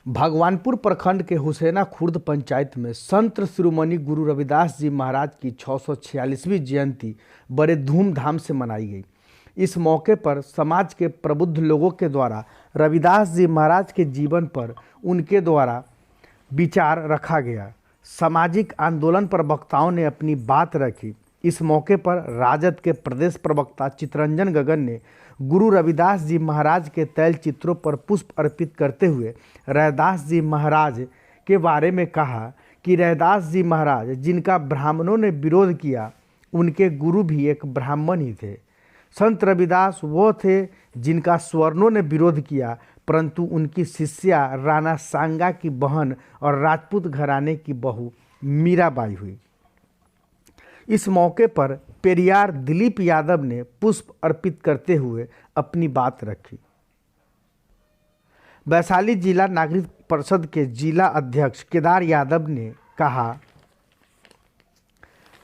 भगवानपुर प्रखंड के हुसैना खुर्द पंचायत में संत शिरोमणि गुरु रविदास जी महाराज की 646वीं जयंती बड़े धूमधाम से मनाई गई। इस मौके पर समाज के प्रबुद्ध लोगों के द्वारा रविदास जी महाराज के जीवन पर उनके द्वारा विचार रखा गया। सामाजिक आंदोलन पर वक्ताओं ने अपनी बात रखी। इस मौके पर राजद के प्रदेश प्रवक्ता चितरंजन गगन ने गुरु रविदास जी महाराज के तैल चित्रों पर पुष्प अर्पित करते हुए रैदास जी महाराज के बारे में कहा कि रैदास जी महाराज जिनका ब्राह्मणों ने विरोध किया, उनके गुरु भी एक ब्राह्मण ही थे। संत रविदास वो थे जिनका स्वर्णों ने विरोध किया, परंतु उनकी शिष्या राणा सांगा की बहन और राजपूत घराने की बहू मीराबाई हुई। इस मौके पर पेरियार दिलीप यादव ने पुष्प अर्पित करते हुए अपनी बात रखी। वैशाली जिला नागरिक परिषद के जिला अध्यक्ष केदार यादव ने कहा,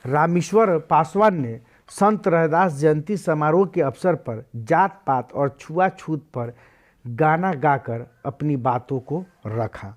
रामेश्वर पासवान ने संत रविदास जयंती समारोह के अवसर पर जात पात और छुआछूत पर गाना गाकर अपनी बातों को रखा।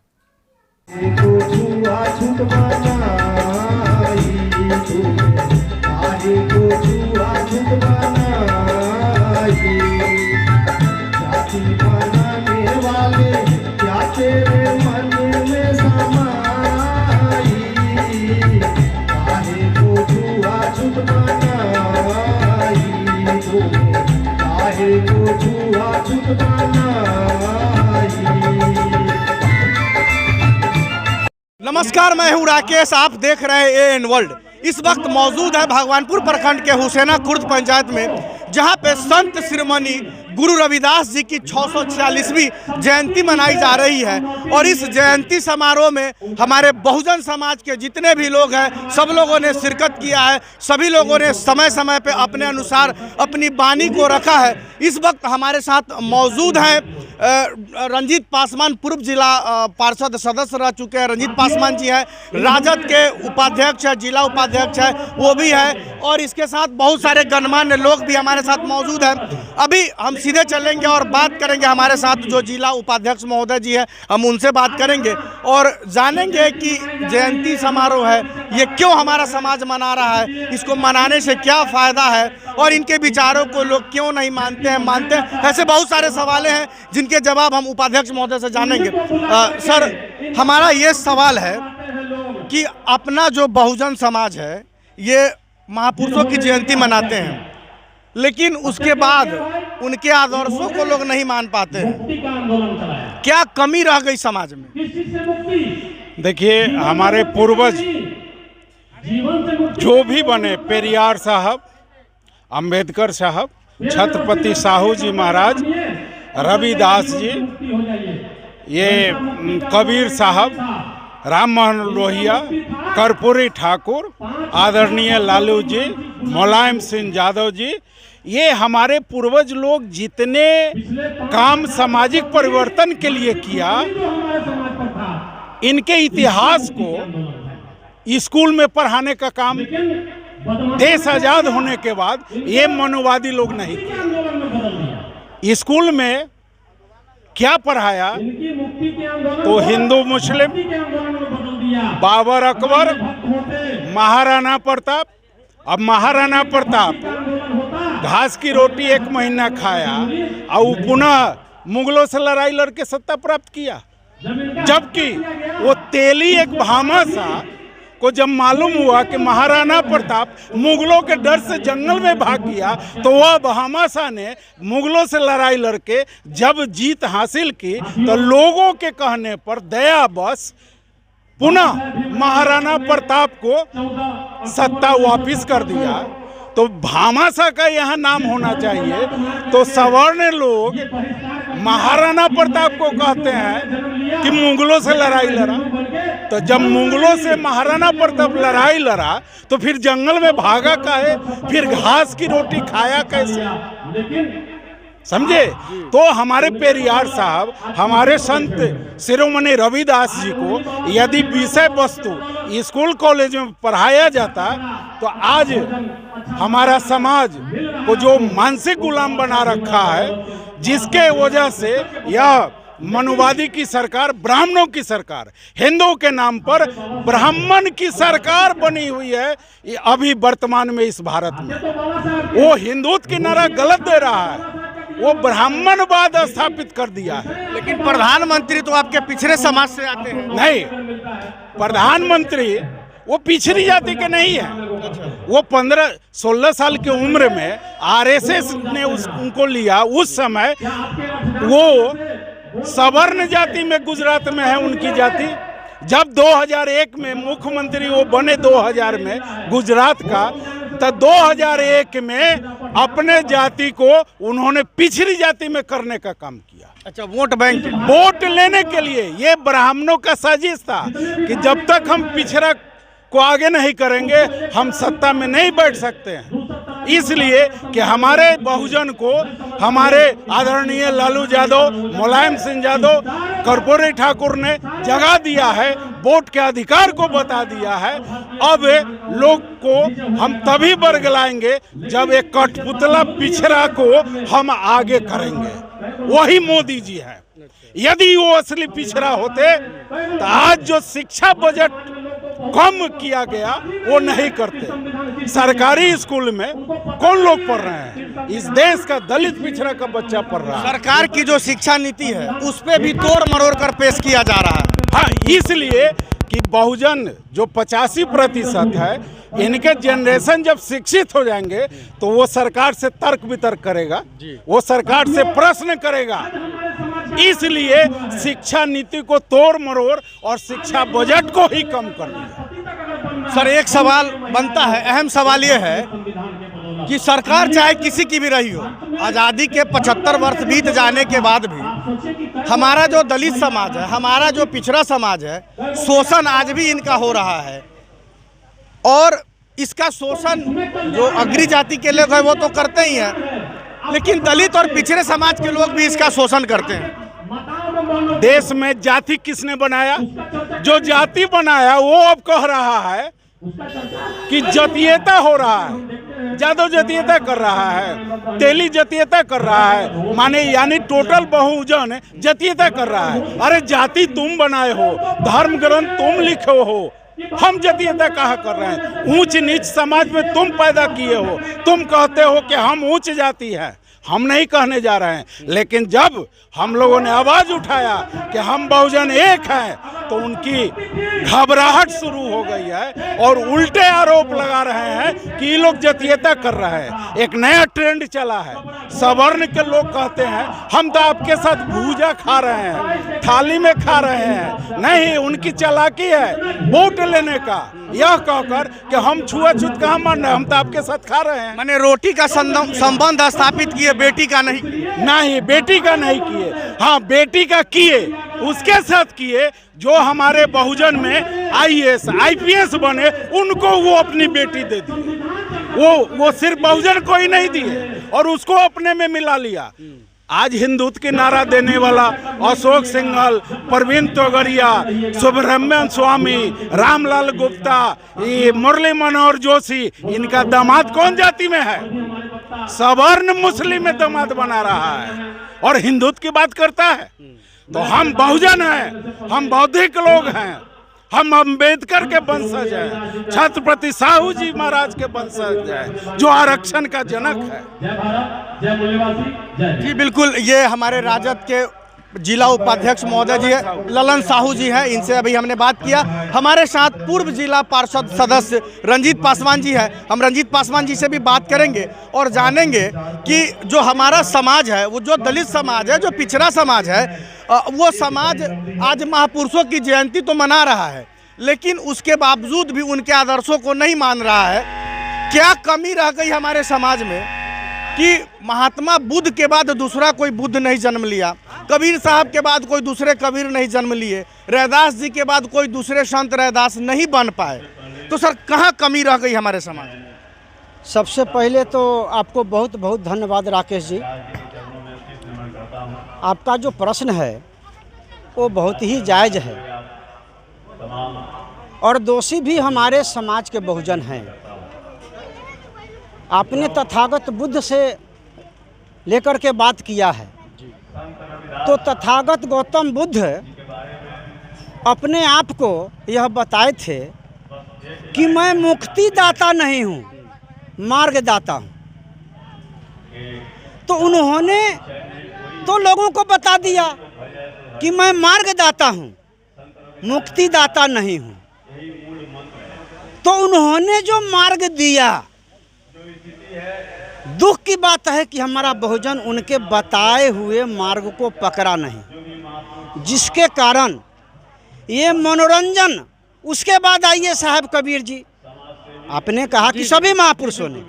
नमस्कार, मैं हूं राकेश। आप देख रहे हैं एएन वर्ल्ड। इस वक्त मौजूद है भगवानपुर प्रखंड के हुसैना खुर्द पंचायत में, जहां पे संत शिरोमणि गुरु रविदास जी की 646वीं जयंती मनाई जा रही है। और इस जयंती समारोह में हमारे बहुजन समाज के जितने भी लोग हैं, सब लोगों ने शिरकत किया है। सभी लोगों ने समय समय पे अपने अनुसार अपनी वाणी को रखा है। इस वक्त हमारे साथ मौजूद हैं रंजीत पासवान, पूर्व जिला पार्षद सदस्य रह चुके हैं। रंजीत पासवान जी हैं, राजद के उपाध्यक्ष है, जिला उपाध्यक्ष है, वो भी है। और इसके साथ बहुत सारे गणमान्य लोग भी हमारे साथ मौजूद हैं। अभी हम सीधे चलेंगे और बात करेंगे। हमारे साथ जो जिला उपाध्यक्ष महोदय जी है, हम उनसे बात करेंगे और जानेंगे कि जयंती समारोह है ये क्यों हमारा समाज मना रहा है, इसको मनाने से क्या फ़ायदा है और इनके विचारों को लोग क्यों नहीं मानते हैं। ऐसे बहुत सारे सवाल हैं जिनके जवाब हम उपाध्यक्ष महोदय से जानेंगे। सर, हमारा ये सवाल है कि अपना जो बहुजन समाज है ये महापुरुषों की जयंती मनाते हैं, लेकिन उसके बाद उनके आदर्शों को लोग नहीं मान पाते हैं। क्या कमी रह गई समाज में? देखिए, हमारे पूर्वज जो भी बने, पेरियार साहब, अंबेडकर साहब, छत्रपति साहू जी महाराज, रविदास जी, ये कबीर साहब, राम मोहन लोहिया, कर्पूरी ठाकुर, आदरणीय लालू जी, मुलायम सिंह यादव जी, ये हमारे पूर्वज लोग जितने काम सामाजिक परिवर्तन के लिए किया, इनके इतिहास को स्कूल में पढ़ाने का काम देश आज़ाद होने के बाद ये मनोवादी लोग नहीं किया। स्कूल में क्या पढ़ाया तो हिंदू मुस्लिम, बाबर अकबर, महाराणा प्रताप। अब महाराणा प्रताप घास की रोटी 1 महीना खाया और पुनः मुगलों से लड़ाई लड़के सत्ता प्राप्त किया, जबकि वो तेली एक भामाशाह को जब मालूम हुआ कि महाराणा प्रताप मुगलों के डर से जंगल में भाग गया, तो वह भामाशाह ने मुगलों से लड़ाई लड़के जब जीत हासिल की तो लोगों के कहने पर दया बस पुनः महाराणा प्रताप को सत्ता वापिस कर दिया। तो भामाशाह का यहाँ नाम होना चाहिए। तो सवर्ण लोग महाराणा प्रताप को कहते हैं कि मुगलों से लड़ाई लड़ा, तो जब मुगलों से महाराणा प्रताप लड़ाई लड़ा तो फिर जंगल में भागा काहे, फिर घास की रोटी खाया कैसे? समझे? तो हमारे पेरियार साहब, हमारे संत शिरोमणि रविदास जी को यदि विषय वस्तु स्कूल कॉलेज में पढ़ाया जाता तो आज हमारा समाज को जो मानसिक गुलाम बना रखा है, जिसके वजह से यह मनुवादी की सरकार, ब्राह्मणों की सरकार, हिंदुओं के नाम पर ब्राह्मण की सरकार बनी हुई है ये अभी वर्तमान में इस भारत में। वो हिंदुत्व की नारा गलत दे रहा है, वो ब्राह्मणवाद स्थापित कर दिया है। लेकिन प्रधानमंत्री तो आपके पिछड़े समाज से आते हैं। नहीं, प्रधानमंत्री वो पिछड़ी जाति के नहीं है। वो 15-16 साल की उम्र में आरएसएस ने उनको लिया। उस समय वो सवर्ण जाति में गुजरात में है उनकी जाति। जब 2001 में मुख्यमंत्री वो बने 2000 में गुजरात का, तो 2001 में अपने जाति को उन्होंने पिछड़ी जाति में करने का काम किया। अच्छा, वोट बैंक, वोट लेने के लिए। ये ब्राह्मणों का साजिश था कि जब तक हम पिछड़ा को आगे नहीं करेंगे हम सत्ता में नहीं बैठ सकते हैं। इसलिए कि हमारे बहुजन को हमारे आदरणीय लालू यादव, मुलायम सिंह यादव, कर्पूरी ठाकुर ने जगा दिया है, वोट के अधिकार को बता दिया है। अब लोग को हम तभी बरगलाएंगे जब एक कठपुतला पिछड़ा को हम आगे करेंगे। वही मोदी जी है। यदि वो असली पिछड़ा होते तो आज जो शिक्षा बजट कम किया गया वो नहीं करते। सरकारी स्कूल में कौन लोग पढ़ रहे हैं? इस देश का दलित पिछड़ा का बच्चा पढ़ रहा है। सरकार की जो शिक्षा नीति है उस पे भी तोड़ मरोड़ कर पेश किया जा रहा है। हाँ, इसलिए कि बहुजन जो 85% है, इनके जनरेशन जब शिक्षित हो जाएंगे तो वो सरकार से तर्क वितर्क करेगा, वो सरकार से प्रश्न करेगा। इसलिए शिक्षा नीति को तोड़ मरोड़ और शिक्षा बजट को ही कम कर दिया। सर, एक सवाल बनता है, अहम सवाल ये है कि सरकार चाहे किसी की भी रही हो, आज़ादी के 75 वर्ष बीत जाने के बाद भी हमारा जो दलित समाज है, हमारा जो पिछड़ा समाज है, शोषण आज भी इनका हो रहा है। और इसका शोषण जो अग्री जाति के लोग हैं वो तो करते ही हैं, लेकिन दलित और पिछड़े समाज के लोग भी इसका शोषण करते हैं। देश में जाति किसने बनाया? जो जाति बनाया वो अब कह रहा है कि जातीयता हो रहा है, जादव जातीयता कर रहा है, तेली जातीयता कर रहा है, माने यानी टोटल बहुजन जातीयता कर रहा है। अरे जाति तुम बनाए हो, धर्म ग्रंथ तुम लिखे हो, हम जातीयता कहाँ कर रहे हैं? ऊंच नीच समाज में तुम पैदा किए हो, तुम कहते हो कि हम उच्च जाति है। हम नहीं कहने जा रहे हैं, लेकिन जब हम लोगों ने आवाज उठाया कि हम बहुजन एक हैं तो उनकी घबराहट शुरू हो गई है और उल्टे आरोप लगा रहे हैं कि ये लोग जातीयता कर रहे हैं। एक नया ट्रेंड चला है, सवर्ण के लोग कहते हैं हम तो आपके साथ भूजा खा रहे हैं, थाली में खा रहे हैं। नहीं, उनकी चालाकी है वोट लेने का, यह कहकर कि हम छुआछूत कहाँ मान रहे हैं, हम तो आपके साथ खा रहे हैं। मैंने रोटी का संबंध स्थापित किए, बेटी का नहीं। नहीं, बेटी का नहीं किए। हाँ, बेटी का किए, उसके साथ किए जो हमारे बहुजन में आईएएस आईपीएस बने, उनको वो अपनी बेटी दे दी। वो सिर्फ बहुजन को ही नहीं दिए और उसको अपने में मिला लिया। आज हिंदुत्व की नारा देने वाला अशोक सिंघल, प्रवीण तोगड़िया, सुब्रह्मण्यम स्वामी, रामलाल गुप्ता, ये मुरली मनोहर जोशी, इनका दामाद कौन जाति में है? सवर्ण मुस्लिम में दामाद बना रहा है और हिंदुत्व की बात करता है। तो हम बहुजन हैं, हम बौद्धिक लोग हैं, हम अम्बेडकर के वंशज हैं, छत्रपति साहू जी महाराज के वंशज हैं, जो आरक्षण का जनक है। जी बिल्कुल, ये हमारे राजद के जिला उपाध्यक्ष महोदय जी है, ललन साहू जी हैं, इनसे अभी हमने बात किया। हमारे साथ पूर्व जिला पार्षद सदस्य रंजीत पासवान जी हैं। हम रंजीत पासवान जी से भी बात करेंगे और जानेंगे कि जो हमारा समाज है, वो जो दलित समाज है, जो पिछड़ा समाज है, वो समाज आज महापुरुषों की जयंती तो मना रहा है, लेकिन उसके बावजूद भी उनके आदर्शों को नहीं मान रहा है। क्या कमी रह गई हमारे समाज में कि महात्मा बुद्ध के बाद दूसरा कोई बुद्ध नहीं जन्म लिया, कबीर साहब के बाद कोई दूसरे कबीर नहीं जन्म लिए, रैदास जी के बाद कोई दूसरे संत रैदास नहीं बन पाए। तो सर, कहाँ कमी रह गई हमारे समाज में? सबसे पहले तो आपको बहुत बहुत धन्यवाद राकेश जी। आपका जो प्रश्न है वो बहुत ही जायज़ है और दोषी भी हमारे समाज के बहुजन हैं। आपने तथागत बुद्ध से लेकर के बात किया है, तो तथागत गौतम बुद्ध अपने आप को यह बताए थे कि मैं मुक्तिदाता नहीं हूँ, मार्गदाता हूँ। तो उन्होंने तो लोगों को बता दिया कि मैं मार्गदाता हूँ, मुक्तिदाता नहीं हूँ। तो उन्होंने जो मार्ग दिया, दुख की बात है कि हमारा बहुजन उनके बताए हुए मार्ग को पकड़ा नहीं, जिसके कारण ये मनोरंजन। उसके बाद आइए साहब कबीर जी, आपने कहा कि सभी महापुरुषों ने,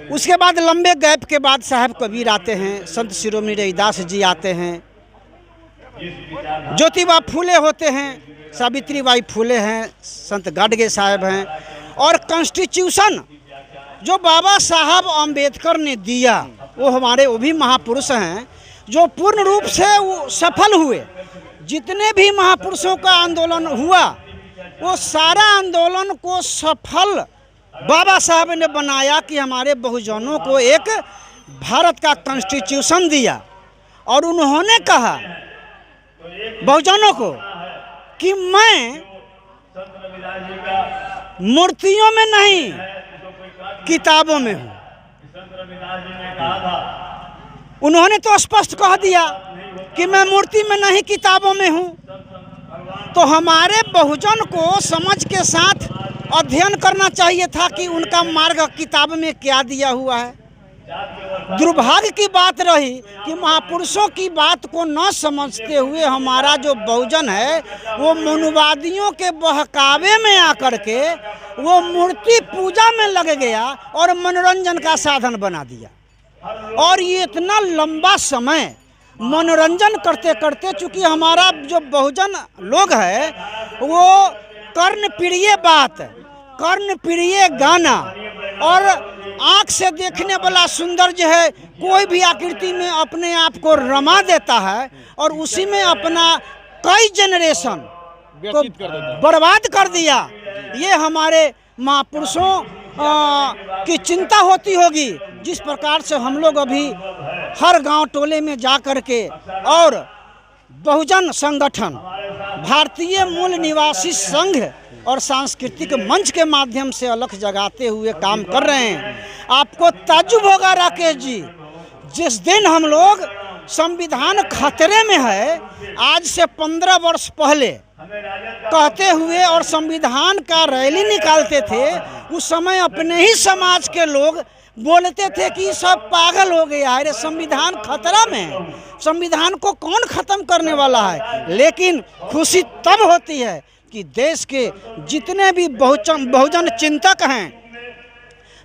उसके बाद लंबे गैप के बाद साहब कबीर आते हैं, संत शिरोमणि रविदास जी आते हैं, ज्योतिबा फूले होते हैं, सावित्रीबाई फूले हैं, संत गाडगे साहब हैं, और कॉन्स्टिट्यूशन जो बाबा साहब अम्बेडकर ने दिया, वो भी महापुरुष हैं जो पूर्ण रूप से वो सफल हुए। जितने भी महापुरुषों का आंदोलन हुआ, वो सारा आंदोलन को सफल बाबा साहब ने बनाया कि हमारे बहुजनों को एक भारत का कॉन्स्टिट्यूशन दिया। और उन्होंने कहा बहुजनों को कि मैं मूर्तियों में नहीं, किताबों में हूँ। उन्होंने तो स्पष्ट कह दिया कि मैं मूर्ति में नहीं, किताबों में हूँ। तो हमारे बहुजन को समझ के साथ अध्ययन करना चाहिए था कि उनका मार्ग किताब में क्या दिया हुआ है। दुर्भाग्य की बात रही कि महापुरुषों की बात को न समझते हुए हमारा जो बहुजन है वो मनुवादियों के बहकावे में आकर के वो मूर्ति पूजा में लग गया और मनोरंजन का साधन बना दिया। और ये इतना लंबा समय मनोरंजन करते करते, चूँकि हमारा जो बहुजन लोग है वो कर्णप्रिय बात, कर्णप्रिय गाना और आँख से देखने वाला सौंदर्य है, कोई भी आकृति में अपने आप को रमा देता है और उसी में अपना कई जनरेशन को बर्बाद कर दिया। ये हमारे महापुरुषों की चिंता होती होगी, जिस प्रकार से हम लोग अभी हर गांव टोले में जा कर के और बहुजन संगठन, भारतीय मूल निवासी संघ और सांस्कृतिक मंच के माध्यम से अलख जगाते हुए काम कर रहे हैं। आपको ताज्जुब होगा राकेश जी, जिस दिन हम लोग संविधान खतरे में है, आज से 15 वर्ष पहले कहते हुए और संविधान का रैली निकालते थे, उस समय अपने ही समाज के लोग बोलते थे कि सब पागल हो गया है, संविधान खतरा में है, संविधान को कौन खत्म करने वाला है। लेकिन खुशी तब होती है कि देश के जितने भी बहुजन चिंतक हैं,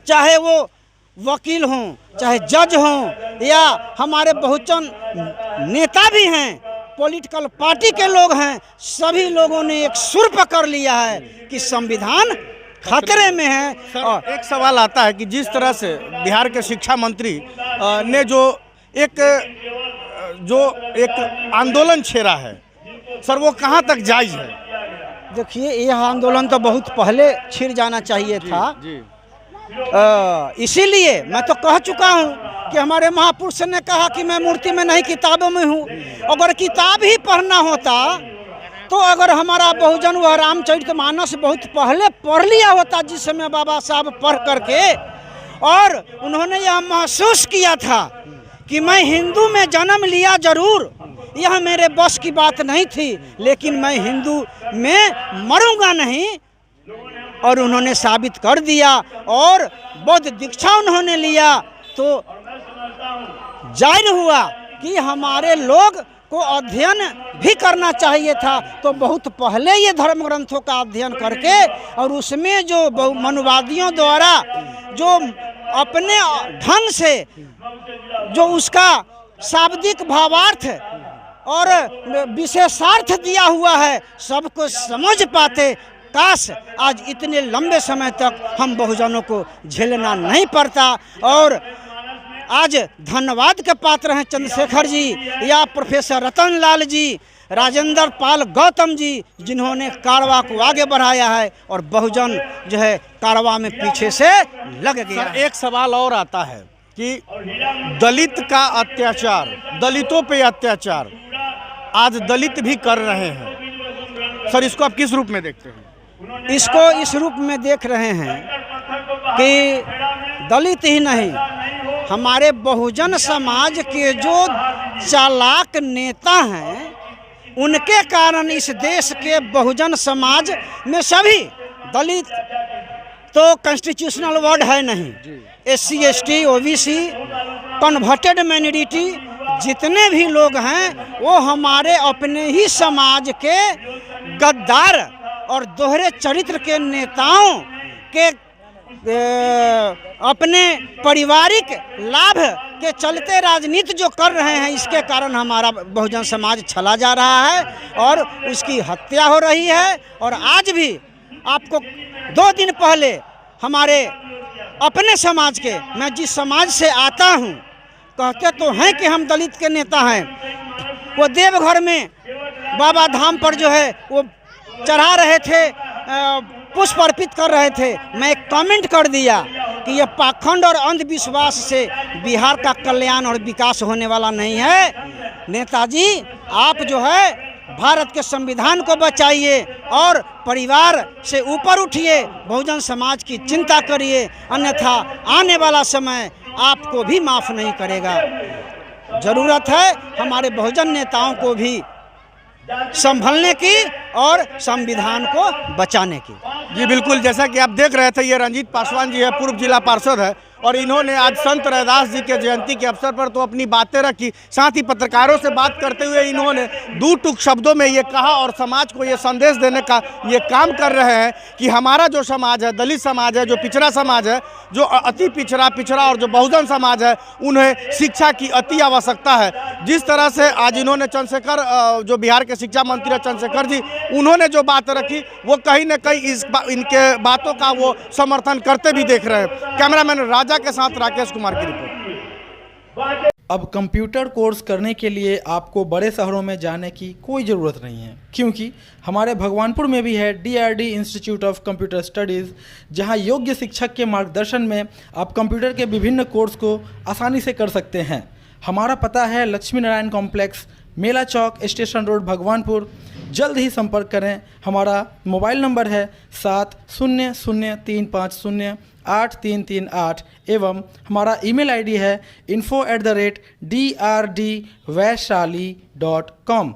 चाहे वो वकील हों, चाहे जज हों, या हमारे बहुजन नेता भी हैं, पॉलिटिकल पार्टी के लोग हैं, सभी लोगों ने एक सुर पकड़ लिया है कि संविधान खतरे में है। और एक सवाल आता है कि जिस तरह से बिहार के शिक्षा मंत्री ने जो एक आंदोलन छेड़ा है, सर वो कहाँ तक जायज़ है? देखिए, यह आंदोलन तो बहुत पहले छिड़ जाना चाहिए था। इसीलिए मैं तो कह चुका हूँ कि हमारे महापुरुष ने कहा कि मैं मूर्ति में नहीं, किताबों में हूँ। अगर किताब ही पढ़ना होता तो अगर हमारा बहुजन वह रामचरितमानस बहुत पहले पढ़ लिया होता, जिस समय बाबा साहब पढ़ करके, और उन्होंने यह महसूस किया था कि मैं हिंदू में जन्म लिया जरूर, यह मेरे बस की बात नहीं थी, लेकिन मैं हिंदू में मरूंगा नहीं। और उन्होंने साबित कर दिया और बौद्ध दीक्षा उन्होंने लिया, तो जाहिर हुआ कि हमारे लोग को अध्ययन भी करना चाहिए था। तो बहुत पहले ये धर्म ग्रंथों का अध्ययन करके और उसमें जो मनुवादियों द्वारा जो अपने ढंग से जो उसका शाब्दिक भावार्थ और विशेषार्थ दिया हुआ है, सबको समझ पाते। काश आज इतने लंबे समय तक हम बहुजनों को झेलना नहीं पड़ता। और आज धन्यवाद के पात्र हैं चंद्रशेखर जी या प्रोफेसर रतन लाल जी, राजेंद्र पाल गौतम जी, जिन्होंने कारवा को आगे बढ़ाया है और बहुजन जो है कारवा में पीछे से लग गया। एक सवाल और आता है कि दलित का अत्याचार, दलितों पे अत्याचार आज दलित भी कर रहे हैं। सर, इसको आप किस रूप में देखते हैं? इसको इस रूप में देख रहे हैं कि दलित ही नहीं, हमारे बहुजन समाज के जो चालाक नेता हैं उनके कारण इस देश के बहुजन समाज में सभी दलित तो कॉन्स्टिट्यूशनल वर्ड है नहीं, SC ST OBC converted minority जितने भी लोग हैं वो हमारे अपने ही समाज के गद्दार और दोहरे चरित्र के नेताओं के अपने पारिवारिक लाभ के चलते राजनीति जो कर रहे हैं, इसके कारण हमारा बहुजन समाज छला जा रहा है और उसकी हत्या हो रही है। और आज भी आपको 2 दिन पहले हमारे अपने समाज के, मैं जिस समाज से आता हूं, कहते तो हैं कि हम दलित के नेता हैं, वो देवघर में बाबा धाम पर जो है वो चढ़ा रहे थे, पुष्प अर्पित कर रहे थे। मैं एक कमेंट कर दिया कि ये पाखंड और अंधविश्वास से बिहार का कल्याण और विकास होने वाला नहीं है। नेताजी, आप जो है भारत के संविधान को बचाइए और परिवार से ऊपर उठिए, बहुजन समाज की चिंता करिए, अन्यथा आने वाला समय आपको भी माफ़ नहीं करेगा। ज़रूरत है हमारे बहुजन नेताओं को भी संभलने की और संविधान को बचाने की। जी बिल्कुल, जैसा कि आप देख रहे थे, ये रंजीत पासवान जी है, पूर्व जिला पार्षद है, और इन्होंने आज संत रैदास जी के जयंती के अवसर पर तो अपनी बातें रखी, साथ ही पत्रकारों से बात करते हुए इन्होंने 2 टूक शब्दों में ये कहा और समाज को ये संदेश देने का ये काम कर रहे हैं कि हमारा जो समाज है, दलित समाज है, जो पिछड़ा समाज है, जो अति पिछड़ा और जो बहुजन समाज है, उन्हें शिक्षा की अति आवश्यकता है। जिस तरह से आज इन्होंने चंद्रशेखर, जो बिहार के शिक्षा मंत्री है चंद्रशेखर जी, उन्होंने जो बात रखी वो कहीं न कहीं इनके बातों का वो समर्थन करते भी देख रहे हैं। कैमरामैन राजा के साथ राकेश कुमार की रिपोर्ट। अब कंप्यूटर कोर्स करने के लिए आपको बड़े शहरों में जाने की कोई ज़रूरत नहीं है, क्योंकि हमारे भगवानपुर में भी है DRD institute of computer studies, जहां योग्य शिक्षक के मार्गदर्शन में आप कंप्यूटर के विभिन्न कोर्स को आसानी से कर सकते हैं। हमारा पता है लक्ष्मी नारायण कॉम्प्लेक्स, मेला चौक, स्टेशन रोड, भगवानपुर। जल्द ही संपर्क करें। हमारा मोबाइल नंबर है 7003508338 एवं हमारा ईमेल ID है info@drdvaishali.com।